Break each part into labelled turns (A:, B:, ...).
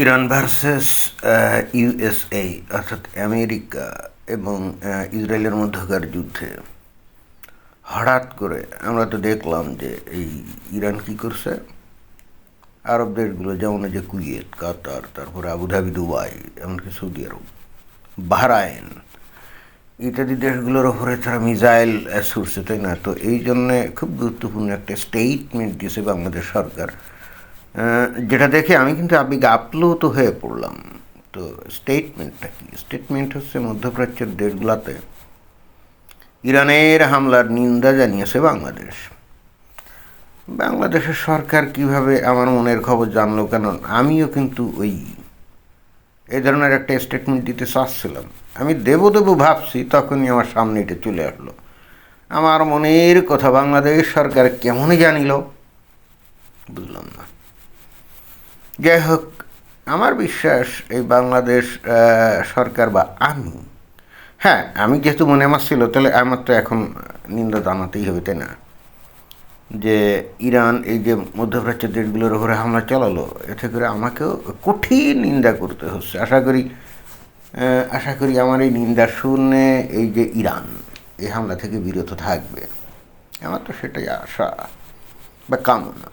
A: Iran versus USA অর্থাৎ America এবং ইসরায়েলের মধ্যকার যুদ্ধে হঠাৎ করে আমরা তো দেখলাম যে এই ইরান কী করছে, আরব দেশগুলো যেমন যে কুয়েত, কাতার, তারপরে আবুধাবি, দুবাই, এমনকি সৌদি আরব, বাহরাইন ইত্যাদি দেশগুলোর ওপরে তারা মিসাইল ছুটছে, তাই না? তো এই জন্যে খুব গুরুত্বপূর্ণ একটা স্টেটমেন্ট দিয়েছে বাংলাদেশ সরকার, যেটা দেখে আমি কিন্তু আবেগে আপ্লুত হয়ে পড়লাম। তো স্টেটমেন্টটা কি? স্টেটমেন্ট হচ্ছে মধ্যপ্রাচ্যের দেশগুলোতে ইরানের হামলার নিন্দা জানিয়েছে বাংলাদেশ। বাংলাদেশের সরকার কিভাবে আমার মনের খবর জানলো? কেন আমিও কিন্তু এই ধরনের একটা স্টেটমেন্ট দিতে চাচ্ছিলাম। আমি দেবো ভাবছি, তখনই আমার সামনে এটা চলে আসলো। আমার মনের কথা বাংলাদেশ সরকার কেমনই জানিল, বুঝলাম না। যাই হোক, আমার বিশ্বাস এই বাংলাদেশ সরকার বা আমি যেহেতু মনে আমার ছিল, তাহলে আমার তো এখন নিন্দা জানাতেই হবে, তাই না? যে ইরান এই যে মধ্যপ্রাচ্যের দেশগুলোর উপরে হামলা চালালো, এতে করে আমাকেও কঠিন নিন্দা করতে হচ্ছে। আশা করি আমার এই নিন্দা শুনে এই যে ইরান এই হামলা থেকে বিরত থাকবে। আমার তো সেটাই আশা বা কামনা।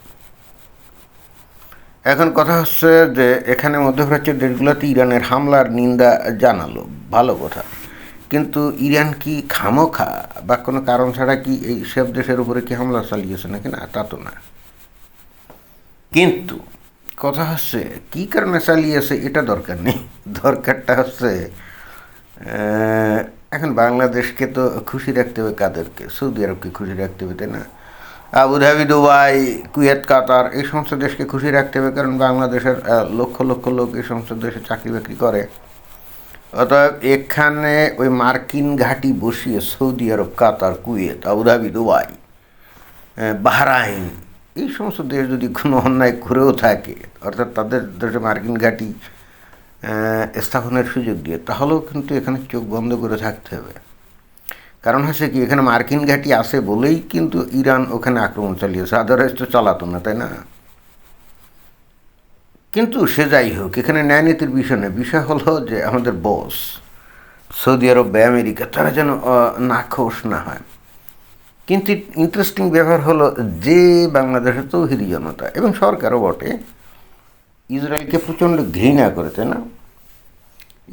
A: এখন কথা হচ্ছে যে এখানে মধ্যপ্রাচ্যের দেশগুলোতে ইরানের হামলার নিন্দা জানালো, ভালো কথা। কিন্তু ইরান কি খামোখা বা কোনো কারণ ছাড়া কি এই সব দেশের উপরে কি হামলা চালিয়েছে নাকি? না, তা তো না। কিন্তু কথা হচ্ছে কী কারণে চালিয়েছে এটা দরকার নেই। দরকারটা হচ্ছে এখন বাংলাদেশকে তো খুশি রাখতে হবে। কাদেরকে? সৌদি আরবকে খুশি রাখতে হবে, তাই না? আবুধাবি, দুবাই, কুয়েত, কাতার এই সমস্ত দেশকে খুশি রাখতে হবে, কারণ বাংলাদেশের লক্ষ লক্ষ লোক এই সমস্ত দেশে চাকরি বাকরি করে। অতএব এখানে ওই মার্কিন ঘাঁটি বসিয়ে সৌদি আরব, কাতার, কুয়েত, আবুধাবি, দুবাই, বাহরাইন এই সমস্ত দেশ যদি কোনো অন্যায় করেও থাকে, অর্থাৎ তাদের দেশে মার্কিন ঘাঁটি স্থাপনের সুযোগ দিয়ে, তাহলেও কিন্তু এখানে চোখ বন্ধ করে থাকতে হবে। কারণ হচ্ছে কি, এখানে মার্কিন ঘাঁটি আছে বলেই কিন্তু ইরান ওখানে আক্রমণ চালিয়েছে, আদারওয়াইজ তো চালাতো না, তাই না? কিন্তু সে যাই হোক, এখানে ন্যায় নীতির বিষয় নেই। বিষয় হলো যে আমাদের বস সৌদি আরব বা আমেরিকা তারা যেন নাখোশ না হয়। কিন্তু ইন্টারেস্টিং ব্যাপার হলো যে বাংলাদেশের তৌহিদি জনতা এবং সরকারও বটে ইসরায়েলকে প্রচণ্ড ঘৃণা করে, তাই না?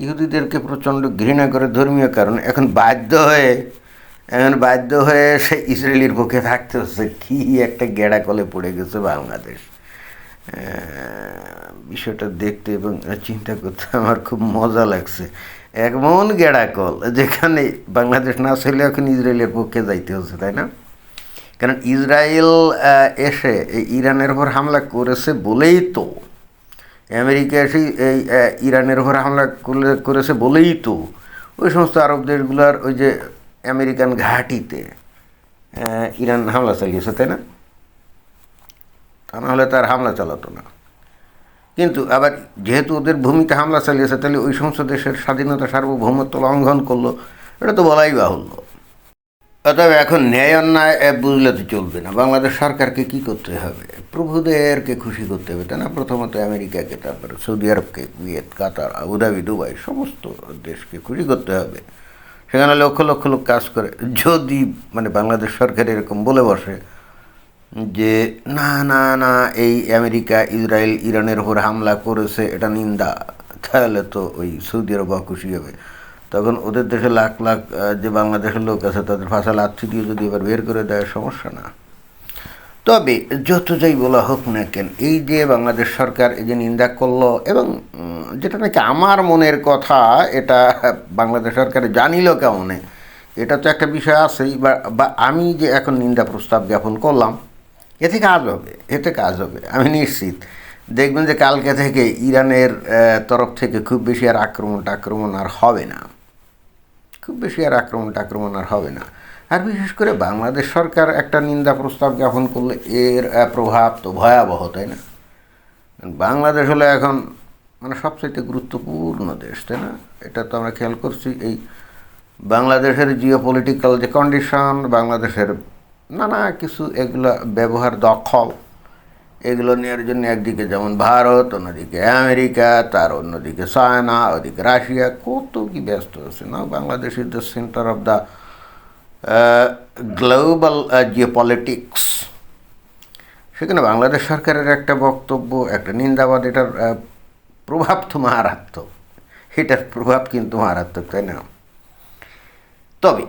A: ইহুদিদেরকে প্রচণ্ড ঘৃণা করে ধর্মীয় কারণে এখন বাধ্য হয়ে সে ইসরায়েলের পক্ষে থাকতে হচ্ছে। কী একটা গেড়া কলে পড়ে গেছে বাংলাদেশ। বিষয়টা দেখতে এবং চিন্তা করতে আমার খুব মজা লাগছে। এমন গেড়াকল যেখানে বাংলাদেশ না ছেলে এখন ইসরায়েলের পক্ষে যাইতে হচ্ছে, তাই না? কারণ ইসরায়েল এসে এই ইরানের উপর হামলা করেছে বলেই তো, আমেরিকা এসে এই ইরানের উপর হামলা করেছে বলেই তো ওই সমস্ত আরব দেশগুলোর ওই যে আমেরিকান ঘাঁটিতে ইরান হামলা চালিয়েছে, তাই না? তা নাহলে তার হামলা চালাতো না। কিন্তু আবার যেহেতু ওদের ভূমিতে হামলা চালিয়েছে, তাহলে ওই সমস্ত দেশের স্বাধীনতা, সার্বভৌমত্ব লঙ্ঘন করলো, এটা তো বলাই বাহুল্য। অতএব এখন ন্যায় অন্যায় বুঝলে তো চলবে না। বাংলাদেশ সরকারকে কী করতে হবে? প্রভুদেরকে খুশি করতে হবে, তাই না? প্রথমত আমেরিকাকে, তারপরে সৌদি আরবকে, কুয়েত, কাতার, আবুধাবি, দুবাই সমস্ত দেশকে খুশি করতে হবে। সেখানে লক্ষ লক্ষ লোক কাজ করে। যদি মানে বাংলাদেশ সরকার এরকম বলে বসে যে না না না, এই আমেরিকা, ইসরায়েল ইরানের উপর হামলা করেছে, এটা নিন্দা, তাহলে তো ওই সৌদি আরব খুশি হবে। তখন ওদের দেশে লাখ লাখ যে বাংলাদেশের লোক আছে তাদের ভাষা লাথি দিয়ে যদি এবার বের করে দেয়, সমস্যা না। তবে যত যাই বলা হোক না কেন, এই যে বাংলাদেশ সরকার এই যে নিন্দা করলো এবং যেটা নাকি আমার মনের কথা, এটা বাংলাদেশ সরকার জানিল কেমনে, এটা তো একটা বিষয় আছেই। বা আমি যে এখন নিন্দা প্রস্তাব জ্ঞাপন করলাম, এতে কাজ হবে আমি নিশ্চিত। দেখবেন যে কালকে থেকে ইরানের তরফ থেকে খুব বেশি আর আক্রমণ আর হবে না। আর বিশেষ করে বাংলাদেশ সরকার একটা নিন্দা প্রস্তাব জ্ঞাপন করলে এর প্রভাব তো ভয়াবহ, তাই না? বাংলাদেশ হলো এখন মানে সবচাইতে গুরুত্বপূর্ণ দেশ, তাই না? এটা তো আমরা খেয়াল করছি। এই বাংলাদেশের জিও পলিটিক্যাল যে কন্ডিশন, বাংলাদেশের নানা কিছু, এগুলো ব্যবহার, দখল, এগুলো নেওয়ার জন্য একদিকে যেমন ভারত, অন্যদিকে আমেরিকা, তার অন্যদিকে চায়না, ওদিকে রাশিয়া, কত কি ব্যস্ত আছে না। Bangladesh is the centre of the global geopolitics. সেখানে বাংলাদেশ সরকারের একটা বক্তব্য, একটা নিন্দাবাদ, এটার প্রভাব তো মারাত্মক, এটার প্রভাব কিন্তু মারাত্মক, তাই না? তবে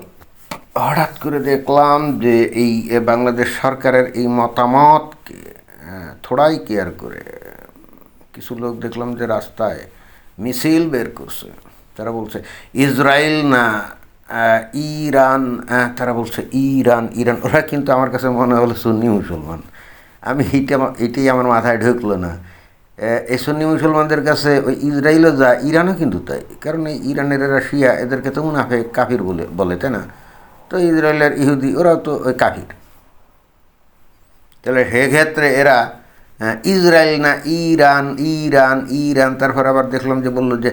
A: হঠাৎ করে দেখলাম যে এই বাংলাদেশ সরকারের এই মতামতকে থোড়াই কেয়ার করে কিছু লোক দেখলাম যে রাস্তায় মিছিল বের করছে। তারা বলছে ইসরায়েল না ইরান, তারা বলছে ইরান ইরান। ওরা কিন্তু আমার কাছে মনে হলো সুন্নি মুসলমান। আমি এটাই আমার মাথায় ঢুকলো না। এই সুন্নি মুসলমানদের কাছে ওই ইসরায়েলও যা, ইরানও কিন্তু তাই। কারণ এই ইরানের এরা শিয়া, এদেরকে তো মুনাফেক কাফির বলে, তাই না? তো ইসরায়েলের ইহুদি ওরাও তো ওই কাফির। তাহলে সেক্ষেত্রে এরা ইসরায়েল না ইরান ইরান ইরান। তারপর আবার দেখলাম যে বললো যে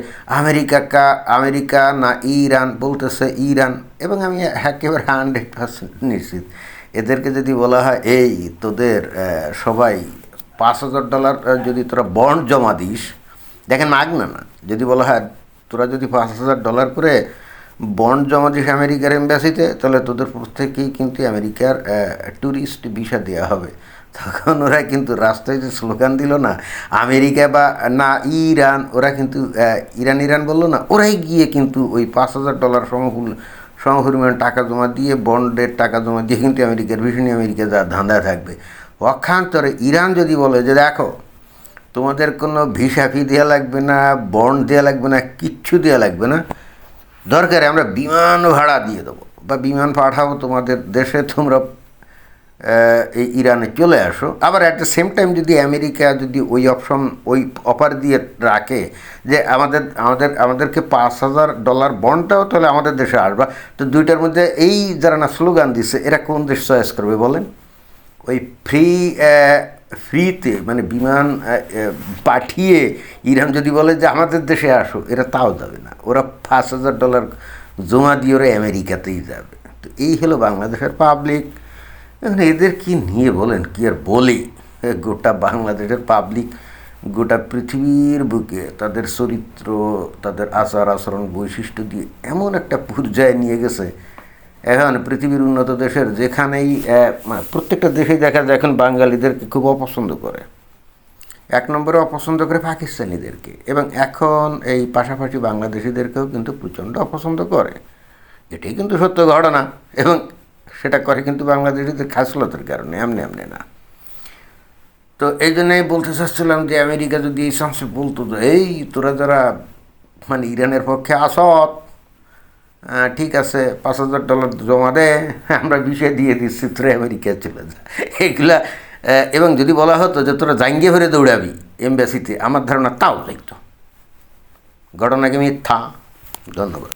A: আমেরিকা না ইরান, বলতেছে ইরান। এবং আমি একেবারে 100% নিশ্চিত, এদেরকে যদি বলা হয় এই তোদের সবাই $5,000 যদি তোরা বন্ড জমা দিস, দেখেন মাগনা না, যদি বলা হয় তোরা যদি $5,000 করে বন্ড জমা দিস আমেরিকার এম্বাসিতে, তাহলে তোদের প্রত্যেকেই কিন্তু আমেরিকার ট্যুরিস্ট ভিসা দেওয়া হবে। তখন ওরা কিন্তু রাস্তায় যে স্লোগান দিল না আমেরিকা বা না ইরান, ওরা কিন্তু ইরান বললো না, ওরাই গিয়ে কিন্তু ওই $5,000 সমপরিমাণ টাকা জমা দিয়ে, বন্ডের টাকা জমা দিয়ে কিন্তু আমেরিকার ভীষণ আমেরিকা যা ধান্দা থাকবে। অক্ষান্তরে ইরান যদি বলে যে দেখো তোমাদের কোনো ভিসা ফি দেওয়া লাগবে না, বন্ড দেওয়া লাগবে না, কিচ্ছু দেওয়া লাগবে না, দরকারে আমরা বিমান ভাড়া দিয়ে দেবো বা বিমান পাঠাবো তোমাদের দেশে, তোমরা এই ইরানে চলে আসো। আবার অ্যাট দ্য সেম টাইম যদি আমেরিকা যদি ওই অফার দিয়ে রাখে যে আমাদেরকে $5,000 বন্ডটাও তাহলে আমাদের দেশে আসবা, তো দুইটার মধ্যে এই যারা না স্লোগান দিচ্ছে এরা কোন দেশ চয়েস করবে বলেন? ওই ফ্রিতে মানে বিমান পাঠিয়ে ইরান যদি বলে যে আমাদের দেশে আসো, এরা তাও যাবে না। ওরা $5,000 জমা দিয়ে ওরা আমেরিকাতেই যাবে। তো এই হলো বাংলাদেশের পাবলিক। এখন এদের কি নিয়ে বলেন, কি আর বলি, গোটা বাংলাদেশের পাবলিক গোটা পৃথিবীর বুকে তাদের চরিত্র, তাদের আচার আচরণ বৈশিষ্ট্য দিয়ে এমন একটা পর্যায়ে নিয়ে গেছে, এখন পৃথিবীর উন্নত দেশের যেখানেই প্রত্যেকটা দেশেই দেখা যায় এখন বাঙালিদেরকে খুব অপছন্দ করে। 1 নম্বরে অপছন্দ করে পাকিস্তানিদেরকে, এবং এখন এই পাশাপাশি বাংলাদেশিদেরকেও কিন্তু প্রচণ্ড অপছন্দ করে। এটাই কিন্তু সত্য ঘটনা, এবং সেটা করে কিন্তু বাংলাদেশিদের খাসলতের কারণে, এমনি না। তো এই জন্যই বলতে চাচ্ছিলাম যে আমেরিকা যদি এই চান্সে বলতো যে এই তোরা যারা মানে ইরানের পক্ষে আসত, ঠিক আছে $5,000 জমা দে, আমরা বিষয় দিয়ে দিচ্ছি, তোরা আমেরিকায় চলে যা, এগুলা। এবং যদি বলা হতো যে তোরা জাঙ্গিয়ে ভরে দৌড়াবি এমবাসিতে, আমার ধারণা তাও যাইতো। ঘটনাকে মিথ্যা। ধন্যবাদ।